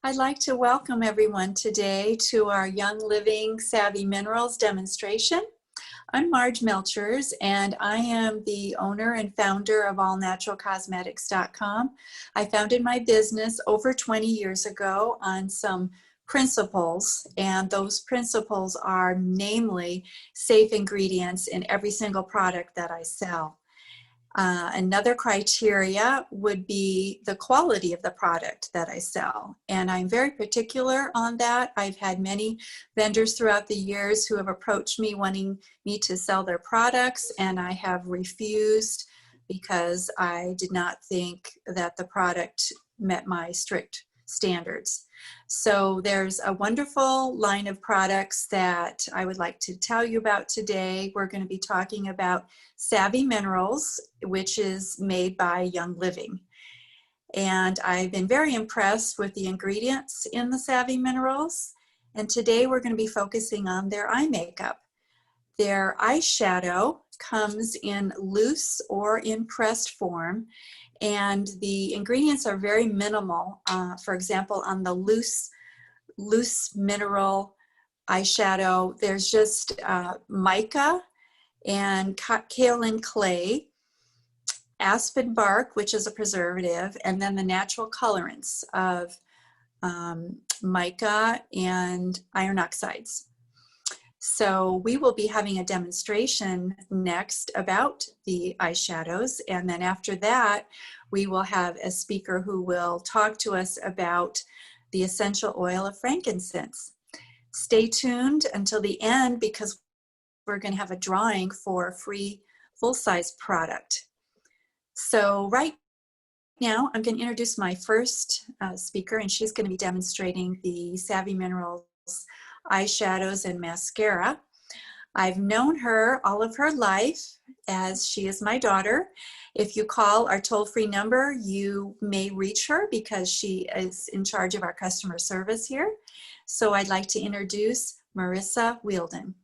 I'd like to welcome everyone today to our Young Living Savvy Minerals demonstration. I'm Marge Melchers, and I am the owner and founder of allnaturalcosmetics.com. I founded my business over 20 years ago on some principles, and those principles are namely safe ingredients in every single product that I sell. Another criteria would be the quality of the product that I sell, and I'm very particular on that. I've had many vendors throughout the years who have approached me wanting me to sell their products, and I have refused because I did not think that the product met my strict standards. So there's a wonderful line of products that I would like to tell you about today. We're going to be talking about Savvy Minerals, which is made by Young Living. And I've been very impressed with the ingredients in the Savvy Minerals. And today we're going to be focusing on their eye makeup. Their eyeshadow comes in loose or in pressed form, and the ingredients are very minimal. For example, on the loose mineral eyeshadow, there's just mica and kaolin clay, aspen bark, which is a preservative, and then the natural colorants of mica and iron oxides. So we will be having a demonstration next about the eyeshadows, and then after that we will have a speaker who will talk to us about the essential oil of frankincense. Stay tuned until the end because we're going to have a drawing for a free full-size product. So right now I'm going to introduce my first speaker, and she's going to be demonstrating the Savvy Minerals eyeshadows and mascara. I've known her all of her life, as she is my daughter. If you call our toll-free number, you may reach her because she is in charge of our customer service here. So I'd like to introduce Marissa Wielden.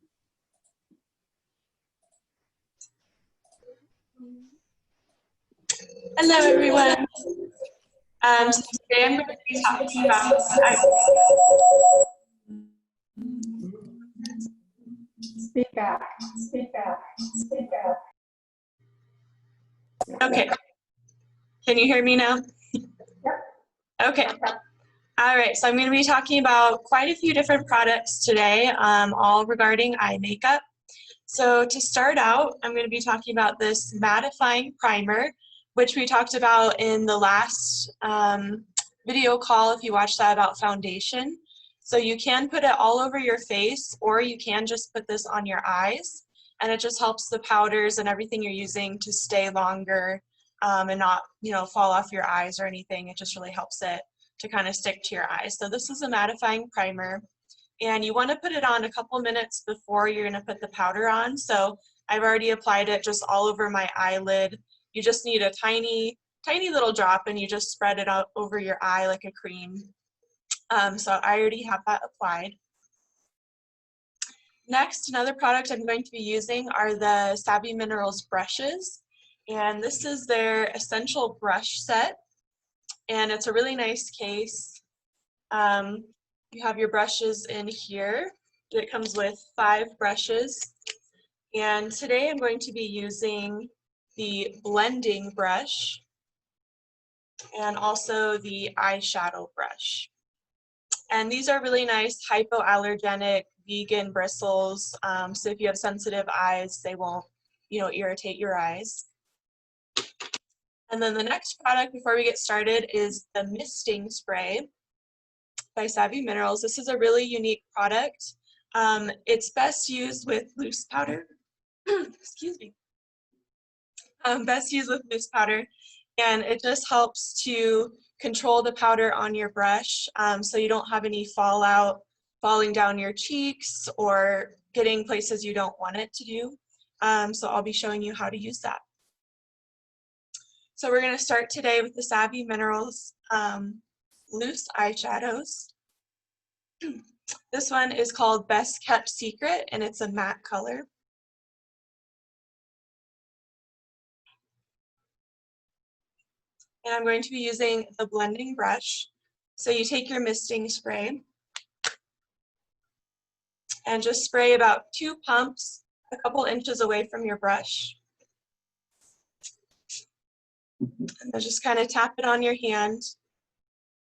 Hello everyone. Today I'm going to be talking about Speak up. Okay. Can you hear me now? Yep. Okay. All right, so I'm going to be talking about quite a few different products today, all regarding eye makeup. So to start out, I'm going to be talking about this mattifying primer, which we talked about in the last video call if you watched that about foundation. So you can put it all over your face, or you can just put this on your eyes, and it just helps the powders and everything you're using to stay longer and not, fall off your eyes or anything. It just really helps it to kind of stick to your eyes. So this is a mattifying primer, and you want to put it on a couple minutes before you're going to put the powder on. So I've already applied it just all over my eyelid. You just need a tiny little drop, and you just spread it out over your eye like a cream. So I already have that applied. Next, another product I'm going to be using are the Savvy Minerals brushes, and this is their essential brush set, and it's a really nice case. You have your brushes in here. It comes with 5 brushes, and today I'm going to be using the blending brush and also the eyeshadow brush. And these are really nice hypoallergenic vegan bristles, so if you have sensitive eyes, they won't irritate your eyes. And then the next product before we get started is the misting spray by Savvy Minerals. This is a really unique product. It's best used with loose powder. Excuse me. Best used with loose powder, and it just helps to control the powder on your brush so you don't have any fallout falling down your cheeks or getting places you don't want it to do. So I'll be showing you how to use that. So we're going to start today with the Savvy Minerals loose eyeshadows. This one is called Best Kept Secret, and it's a matte color. And I'm going to be using the blending brush. So you take your misting spray and just spray about 2 pumps a couple inches away from your brush. And then just kind of tap it on your hand.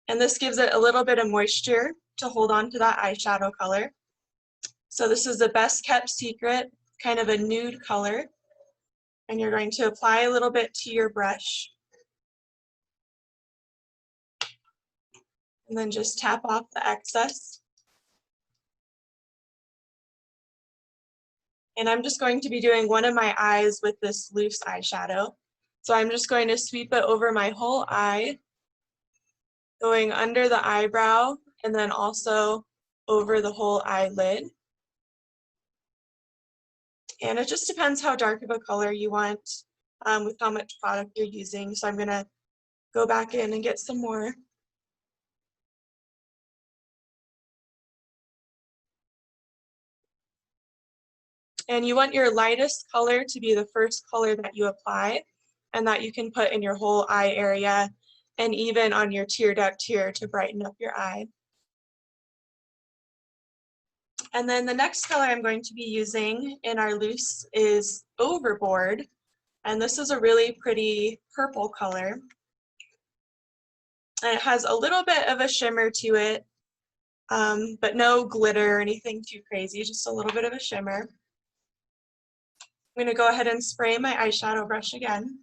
And this gives it a little bit of moisture to hold on to that eyeshadow color. So this is the best kept secret, kind of a nude color. And you're going to apply a little bit to your brush. And then just tap off the excess. And I'm just going to be doing one of my eyes with this loose eyeshadow. So I'm just going to sweep it over my whole eye, going under the eyebrow, and then also over the whole eyelid. And it just depends how dark of a color you want with how much product you're using. So I'm going to go back in and get some more. And you want your lightest color to be the first color that you apply and that you can put in your whole eye area and even on your tear duct here to brighten up your eye. And then the next color I'm going to be using in our loose is Overboard. And this is a really pretty purple color. And it has a little bit of a shimmer to it, but no glitter or anything too crazy, just a little bit of a shimmer. I'm going to go ahead and spray my eyeshadow brush again.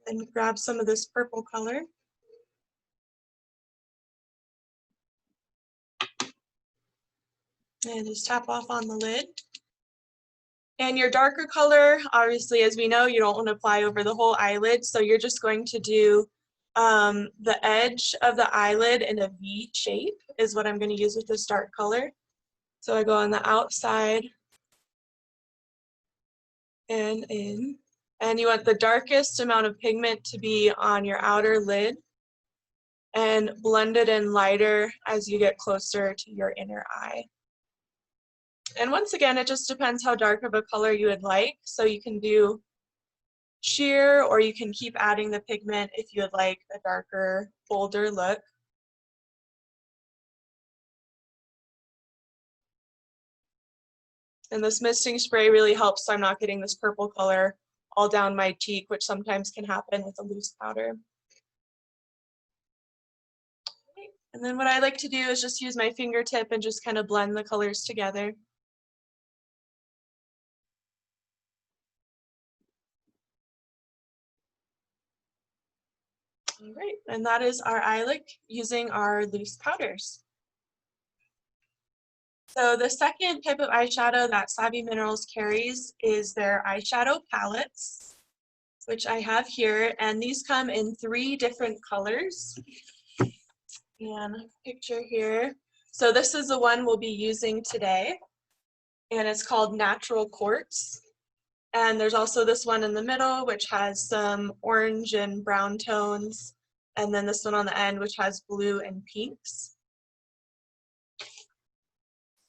And grab some of this purple color. And just tap off on the lid. And your darker color, obviously, as we know, you don't want to apply over the whole eyelid, so you're just going to do the edge of the eyelid in a V shape is what I'm going to use with this dark color. So I go on the outside and in. And you want the darkest amount of pigment to be on your outer lid and blend it in lighter as you get closer to your inner eye. And once again, it just depends how dark of a color you would like. So you can do sheer, or you can keep adding the pigment if you would like a darker, bolder look. And this misting spray really helps so I'm not getting this purple color all down my cheek, which sometimes can happen with a loose powder. And then what I like to do is just use my fingertip and just kind of blend the colors together. All right, and that is our eye look using our loose powders. So the second type of eyeshadow that Savvy Minerals carries is their eyeshadow palettes, which I have here, and these come in 3 different colors. And a picture here. So this is the one we'll be using today, and it's called Natural Quartz. And there's also this one in the middle, which has some orange and brown tones, and then this one on the end, which has blue and pinks.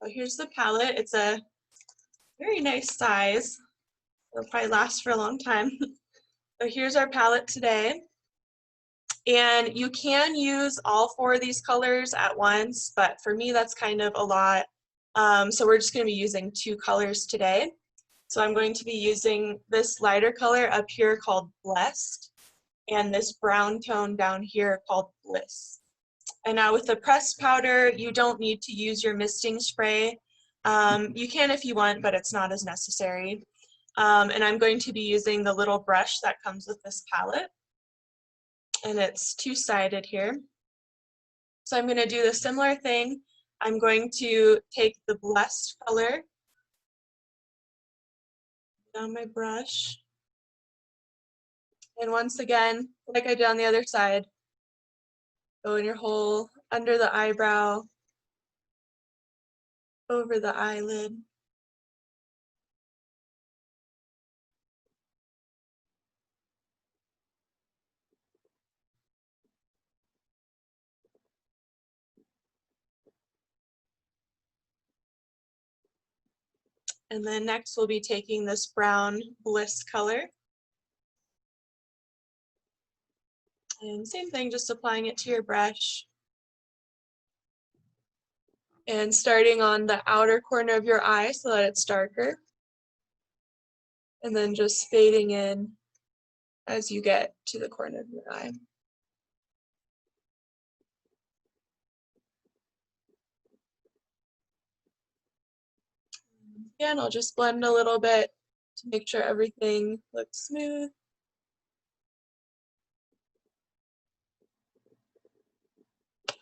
So here's the palette. It's a very nice size. It'll probably last for a long time. So here's our palette today. And you can use all 4 of these colors at once, but for me that's kind of a lot. So we're just going to be using 2 colors today. So I'm going to be using this lighter color up here called Blessed, and this brown tone down here called Bliss. And now with the pressed powder, you don't need to use your misting spray. You can if you want, but it's not as necessary. And I'm going to be using the little brush that comes with this palette. And it's 2-sided here. So I'm going to do the similar thing. I'm going to take the Blessed color down my brush. And once again, like I did on the other side, go in your hole under the eyebrow, over the eyelid. And then next we'll be taking this brown Bliss color. And same thing, just applying it to your brush. And starting on the outer corner of your eye so that it's darker. And then just fading in as you get to the corner of your eye. Again, I'll just blend a little bit to make sure everything looks smooth.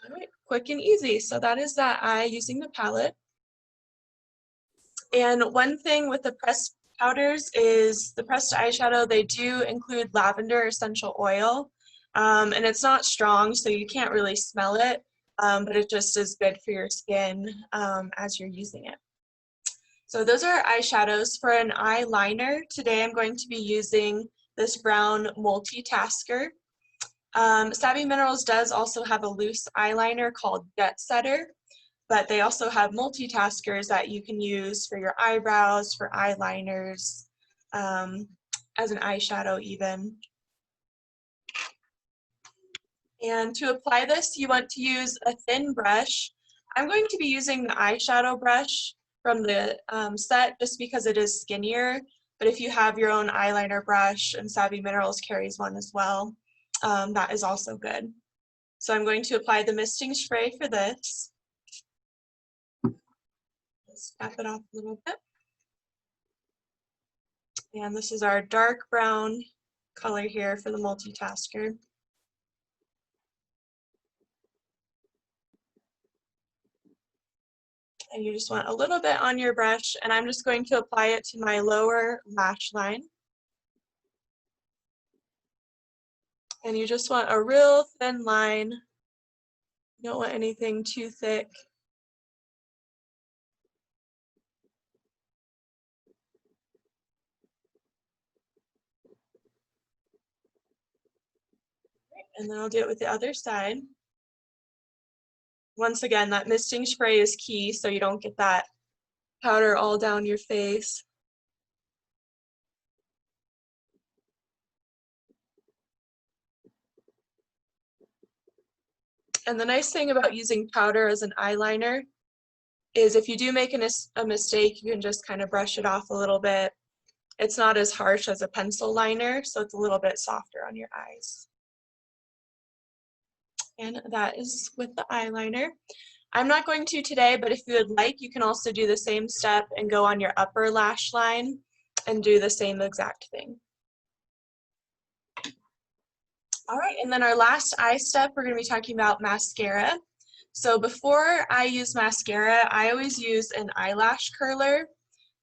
All right, quick and easy. So that is that eye using the palette. And one thing with the pressed powders is the pressed eyeshadow, they do include lavender essential oil. And it's not strong, so you can't really smell it, but it just is good for your skin as you're using it. So those are our eyeshadows. For an eyeliner, today I'm going to be using this brown multitasker. Savvy Minerals does also have a loose eyeliner called Jet Setter, but they also have multitaskers that you can use for your eyebrows, for eyeliners, as an eyeshadow even. And to apply this, you want to use a thin brush. I'm going to be using the eyeshadow brush from the set just because it is skinnier, but if you have your own eyeliner brush, and Savvy Minerals carries one as well, that is also good. So I'm going to apply the misting spray for this. Let's tap it off a little bit. And this is our dark brown color here for the multitasker. And you just want a little bit on your brush, and I'm just going to apply it to my lower lash line. And you just want a real thin line. You don't want anything too thick. And then I'll do it with the other side. Once again, that misting spray is key so you don't get that powder all down your face. And the nice thing about using powder as an eyeliner is if you do make a mistake, you can just kind of brush it off a little bit. It's not as harsh as a pencil liner, so it's a little bit softer on your eyes. And that is with the eyeliner. I'm not going to today, but if you would like, you can also do the same step and go on your upper lash line and do the same exact thing. All right, and then our last eye step, we're going to be talking about mascara. So before I use mascara, I always use an eyelash curler.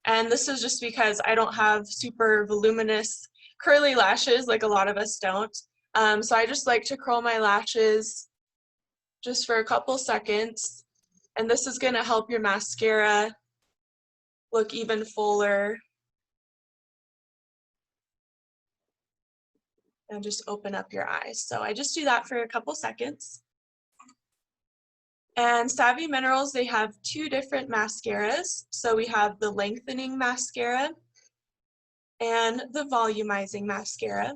And this is just because I don't have super voluminous curly lashes like a lot of us don't. So I just like to curl my lashes just for a couple seconds. And this is going to help your mascara look even fuller. And just open up your eyes. So I just do that for a couple seconds. And Savvy Minerals, they have two different mascaras. So we have the lengthening mascara and the volumizing mascara.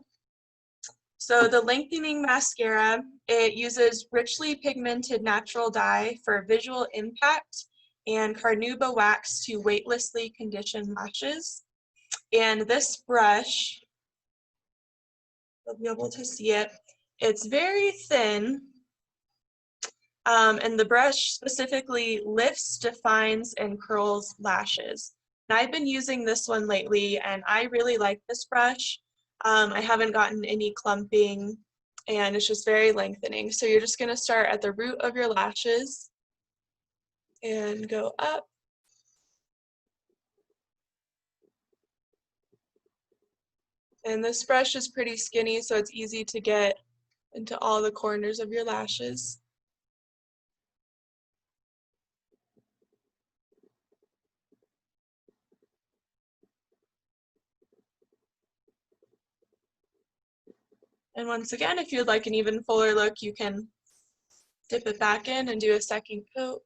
So the lengthening mascara, it uses richly pigmented natural dye for visual impact and carnauba wax to weightlessly condition lashes. And this brush, you'll be able to see it, it's very thin. And the brush specifically lifts, defines, and curls lashes. And I've been using this one lately, and I really like this brush. I haven't gotten any clumping, and it's just very lengthening. So you're just going to start at the root of your lashes and go up. And this brush is pretty skinny, so it's easy to get into all the corners of your lashes. And once again, if you'd like an even fuller look, you can dip it back in and do a second coat.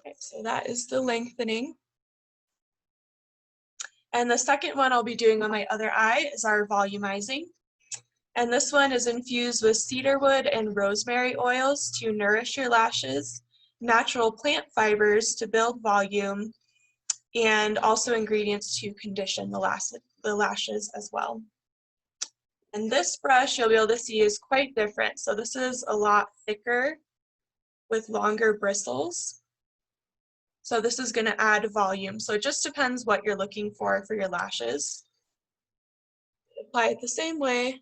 Okay, so that is the lengthening. And the second one I'll be doing on my other eye is our volumizing. And this one is infused with cedarwood and rosemary oils to nourish your lashes, natural plant fibers to build volume, and also ingredients to condition the lashes as well. And this brush you'll be able to see is quite different. So this is a lot thicker with longer bristles. So this is going to add volume. So it just depends what you're looking for your lashes. Apply it the same way.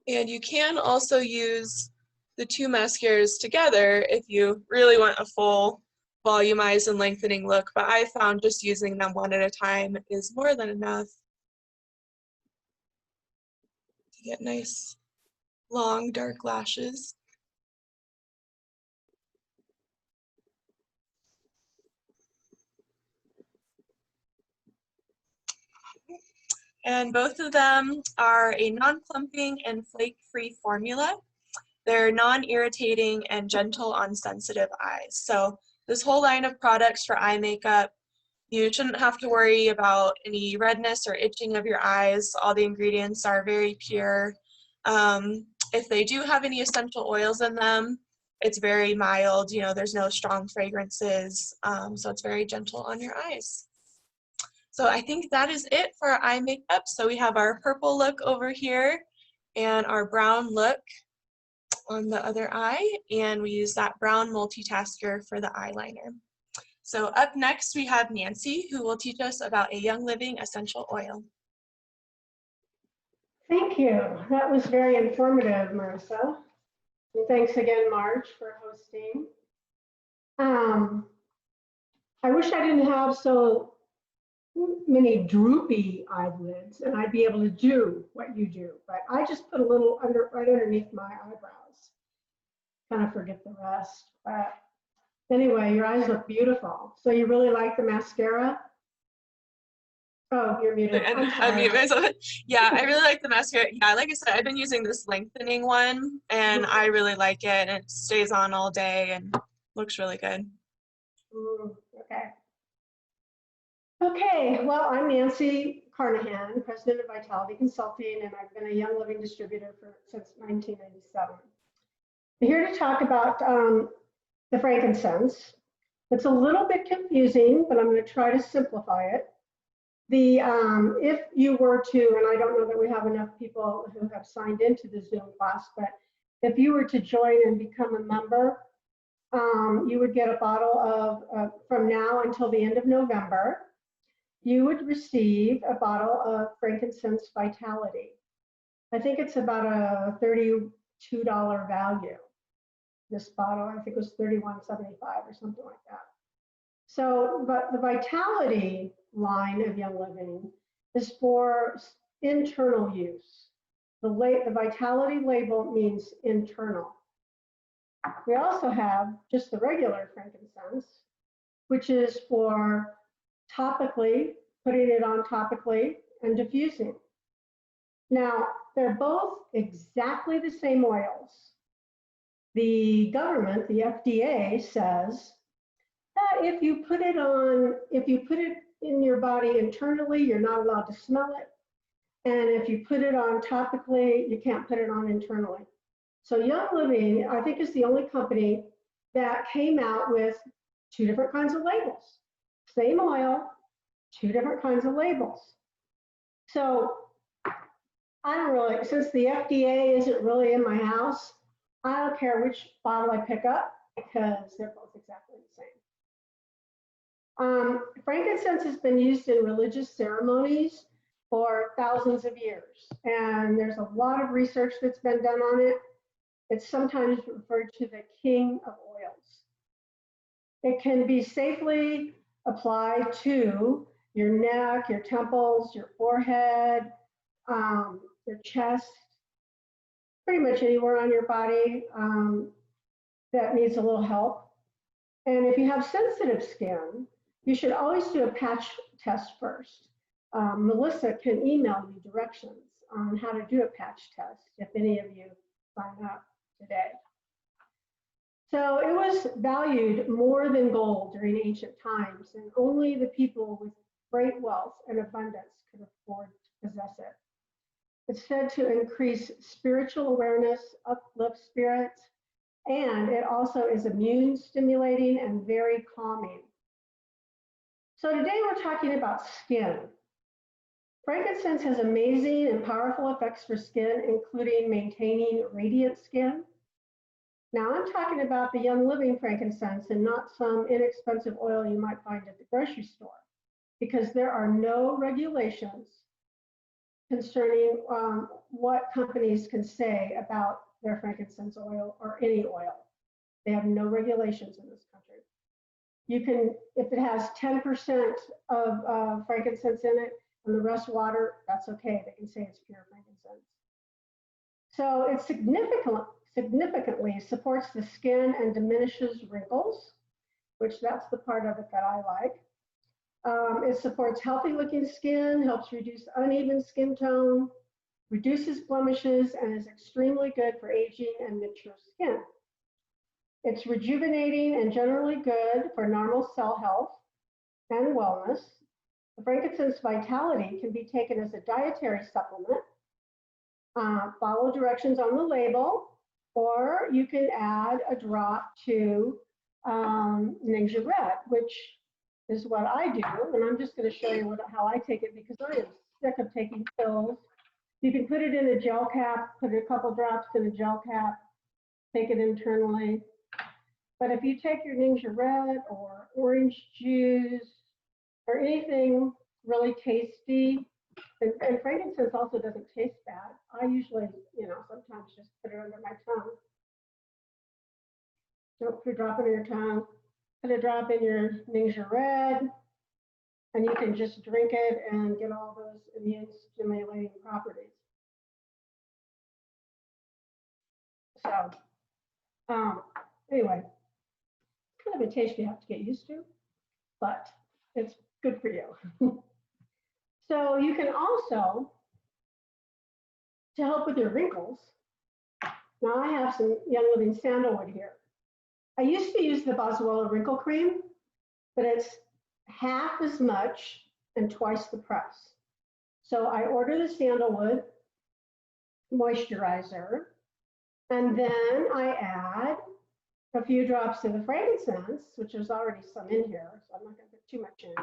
And you can also use the two mascaras together if you really want a full volumized and lengthening look, but I found just using them one at a time is more than enough to get nice, long, dark lashes. And both of them are a non-clumping and flake-free formula. They're non-irritating and gentle on sensitive eyes. So this whole line of products for eye makeup, you shouldn't have to worry about any redness or itching of your eyes. All the ingredients are very pure. If they do have any essential oils in them, it's very mild. You know, there's no strong fragrances, so it's very gentle on your eyes. So I think that is it for our eye makeup. So we have our purple look over here and our brown look on the other eye, and we use that brown multitasker for the eyeliner. So up next we have Nancy, who will teach us about a Young Living essential oil. Thank you. That was very informative, Marissa. And thanks again, Marge, for hosting. I wish I didn't have so many droopy eyelids and I'd be able to do what you do, but I just put a little right underneath my eyebrows. Kind of forget the rest, but anyway, your eyes look beautiful. So you really like the mascara? Oh, you're muted. I mute myself. Yeah, I really like the mascara. Yeah, like I said, I've been using this lengthening one and I really like it, and it stays on all day and looks really good. Okay. Okay, well, I'm Nancy Carnahan, president of Vitality Consulting, and I've been a Young Living distributor since 1997. I'm here to talk about the frankincense. It's a little bit confusing, but I'm going to try to simplify it. If you were to, and I don't know that we have enough people who have signed into the Zoom class, but if you were to join and become a member, you would get a bottle of, from now until the end of November, you would receive a bottle of Frankincense Vitality. I think it's about a $32 value. This bottle, I think it was $31.75 or something like that. So, but the Vitality line of Young Living is for internal use. The Vitality label means internal. We also have just the regular frankincense, which is for topically, putting it on topically and diffusing. Now, they're both exactly the same oils. The government, the FDA, says that if you put it in your body internally, you're not allowed to smell it. And if you put it on topically, you can't put it on internally. So Young Living, I think, is the only company that came out with two different kinds of labels. Same oil, two different kinds of labels. So I don't really, since the FDA isn't really in my house, I don't care which bottle I pick up because they're both exactly the same. Frankincense has been used in religious ceremonies for thousands of years, and there's a lot of research that's been done on it. It's sometimes referred to the king of oils. It can be safely applied to your neck, your temples, your forehead, your chest, pretty much anywhere on your body that needs a little help. And if you have sensitive skin, you should always do a patch test first. Melissa can email you directions on how to do a patch test if any of you sign up today. So it was valued more than gold during ancient times, and only the people with great wealth and abundance could afford to possess it. It's said to increase spiritual awareness, uplift spirits, and it also is immune stimulating and very calming. So today we're talking about skin. Frankincense has amazing and powerful effects for skin, including maintaining radiant skin. Now I'm talking about the Young Living frankincense and not some inexpensive oil you might find at the grocery store, because there are no regulations concerning what companies can say about their frankincense oil or any oil. They have no regulations in this country. You can, if it has 10% of frankincense in it and the rest water, that's okay. They can say it's pure frankincense. So it significantly supports the skin and diminishes wrinkles, which that's the part of it that I like. It supports healthy looking skin, helps reduce uneven skin tone, reduces blemishes, and is extremely good for aging and mature skin. It's rejuvenating and generally good for normal cell health and wellness. The frankincense vitality can be taken as a dietary supplement. Follow directions on the label, or you can add a drop to Ningxia Red, which is what I do. And I'm just going to show you how I take it, because I am sick of taking pills. You can put it in a gel cap, put a couple drops in a gel cap, take it internally. But if you take your Ningxia Red or orange juice or anything really tasty, and frankincense also doesn't taste bad. I usually, sometimes just put it under my tongue. Don't put a drop in your tongue. Put a drop in your Ningxia Red, and you can just drink it and get all those immune stimulating properties. So, anyway, kind of a taste you have to get used to, but it's good for you. So you can also, to help with your wrinkles, now I have some Young Living sandalwood here. I used to use the Boswellia wrinkle cream, but it's half as much and twice the price. So I order the sandalwood moisturizer, and then I add a few drops of the frankincense, which there's already some in here, so I'm not going to put too much in.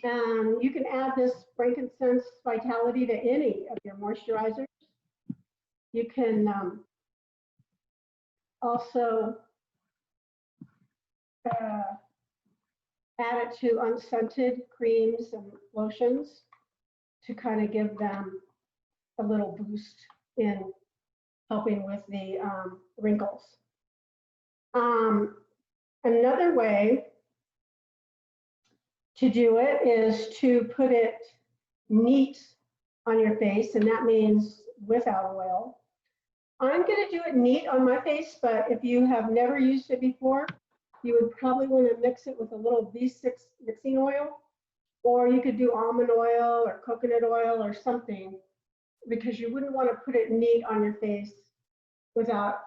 And you can add this frankincense vitality to any of your moisturizers. You can also add it to unscented creams and lotions to kind of give them a little boost in helping with the wrinkles. Another way to do it is to put it neat on your face, and that means without oil. I'm going to do it neat on my face, but if you have never used it before, you would probably want to mix it with a little V6 mixing oil, or you could do almond oil or coconut oil or something, because you wouldn't want to put it neat on your face without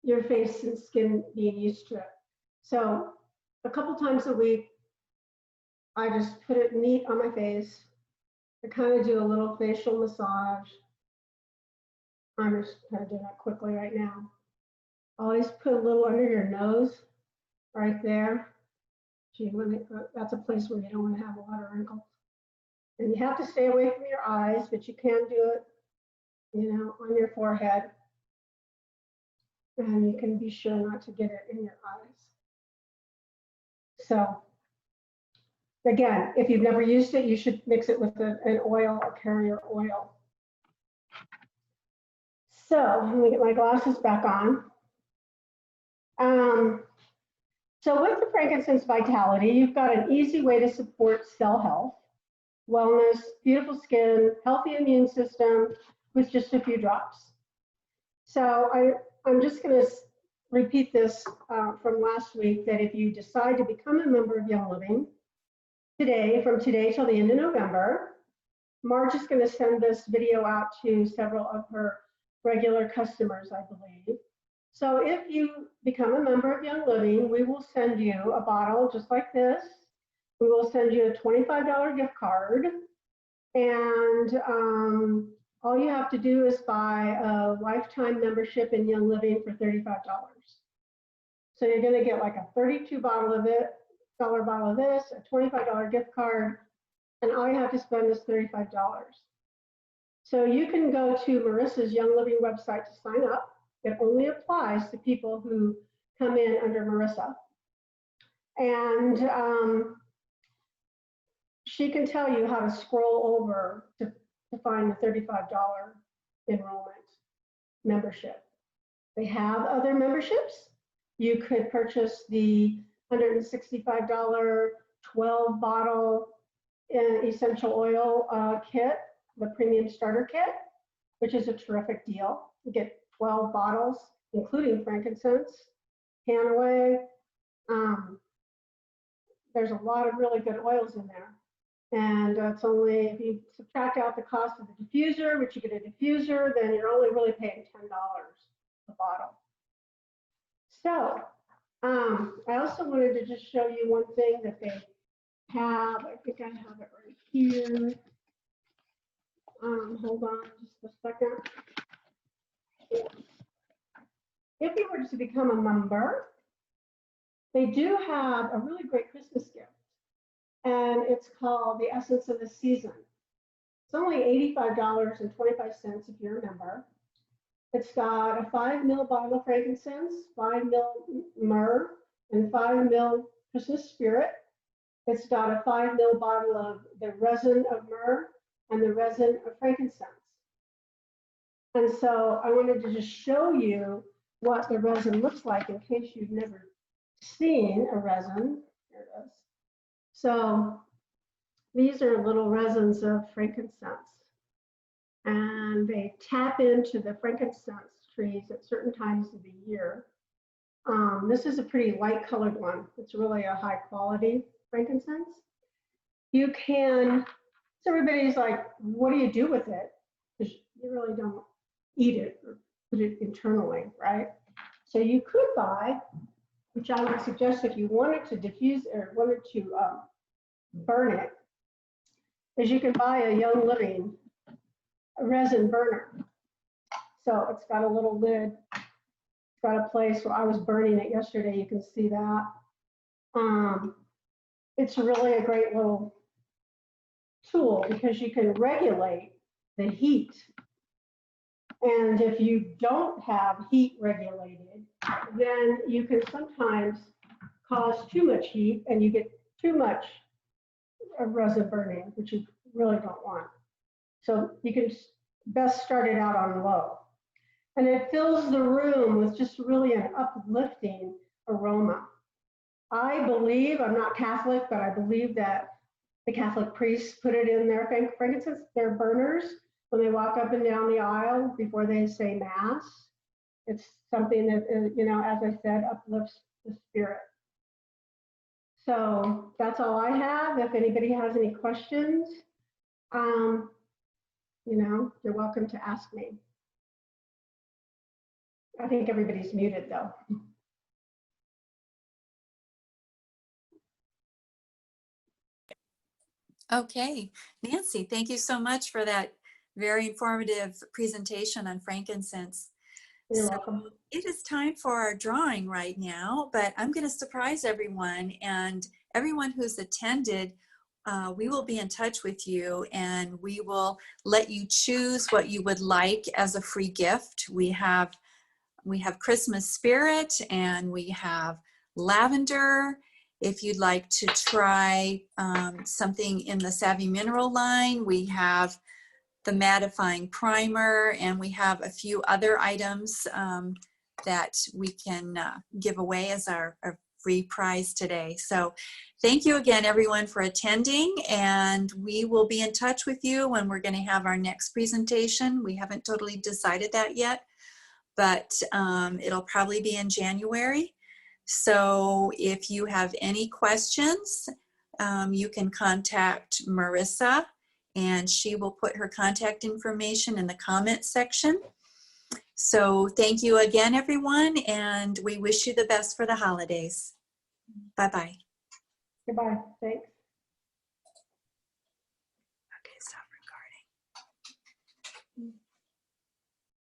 your face and skin being used to it. So a couple times a week, I just put it neat on my face. I kind of do a little facial massage. I'm just kind of doing that quickly right now. Always put a little under your nose, right there. That's a place where you don't want to have a lot of wrinkles. And you have to stay away from your eyes, but you can do it, on your forehead. And you can be sure not to get it in your eyes. So, again, if you've never used it, you should mix it with an oil, a carrier oil. So let me get my glasses back on. So with the frankincense vitality, you've got an easy way to support cell health, wellness, beautiful skin, healthy immune system with just a few drops. So I'm just going to repeat this from last week, that if you decide to become a member of Young Living from today till the end of November, Marge is going to send this video out to several of her regular customers, I believe. So if you become a member of Young Living, we will send you a bottle just like this. We will send you a $25 gift card. And all you have to do is buy a lifetime membership in Young Living for $35. So you're going to get like a $32 bottle of this, a $25 gift card, and all you have to spend is $35. So you can go to Marissa's Young Living website to sign up. It only applies to people who come in under Marissa. And she can tell you how to scroll over to find the $35 enrollment membership. They have other memberships. You could purchase the $165 12 bottle essential oil kit, the premium starter kit, which is a terrific deal. You get 12 bottles, including frankincense, Hanaway. There's a lot of really good oils in there. And it's only, if you subtract out the cost of the diffuser, which you get a diffuser, then you're only really paying $10 a bottle. So I also wanted to just show you one thing that they have. I think I have it right here. Hold on just a second. If you were to become a member, they do have a really great Christmas gift. And it's called the Essence of the Season. It's only $85.25 if you're a member. It's got a 5 ml bottle of frankincense, 5 ml myrrh, and 5 ml Christmas spirit. It's got a 5 ml bottle of the resin of myrrh and the resin of frankincense. And so I wanted to just show you what the resin looks like in case you've never seen a resin. Here it is. So these are little resins of frankincense, and they tap into the frankincense trees at certain times of the year. This is a pretty light colored one. It's really a high quality frankincense. You can, so everybody's like, what do you do with it? Because you really don't eat it or put it internally, right? So you could buy, which I would suggest if you wanted to diffuse or wanted to burn it, is you can buy a Young Living resin burner. So it's got a little lid. It's got a place where I was burning it yesterday. You can see that. It's really a great little tool because you can regulate the heat. And if you don't have heat regulated, then you can sometimes cause too much heat and you get too much resin burning, which you really don't want. So you can best start it out on low. And it fills the room with just really an uplifting aroma. I believe, I'm not Catholic, but I believe that the Catholic priests put it in their frankincense, their burners, when they walk up and down the aisle before they say Mass. It's something that, you know, as I said, uplifts the spirit. So that's all I have. If anybody has any questions, you know, you're welcome to ask me. I think everybody's muted though. Okay, Nancy, thank you so much for that very informative presentation on frankincense. You're welcome. It is time for our drawing right now, but I'm going to surprise everyone, and everyone who's attended, we will be in touch with you and we will let you choose what you would like as a free gift. We have Christmas spirit and we have lavender. If you'd like to try something in the Savvy Mineral line, we have the mattifying primer, and we have a few other items that we can give away as our free prize today. So thank you again, everyone, for attending, and we will be in touch with you when we're going to have our next presentation. We haven't totally decided that yet, but it'll probably be in January. So if you have any questions, you can contact Marissa, and she will put her contact information in the comment section. So thank you again, everyone, and we wish you the best for the holidays. Bye-bye. Goodbye. Thanks. Okay, stop recording.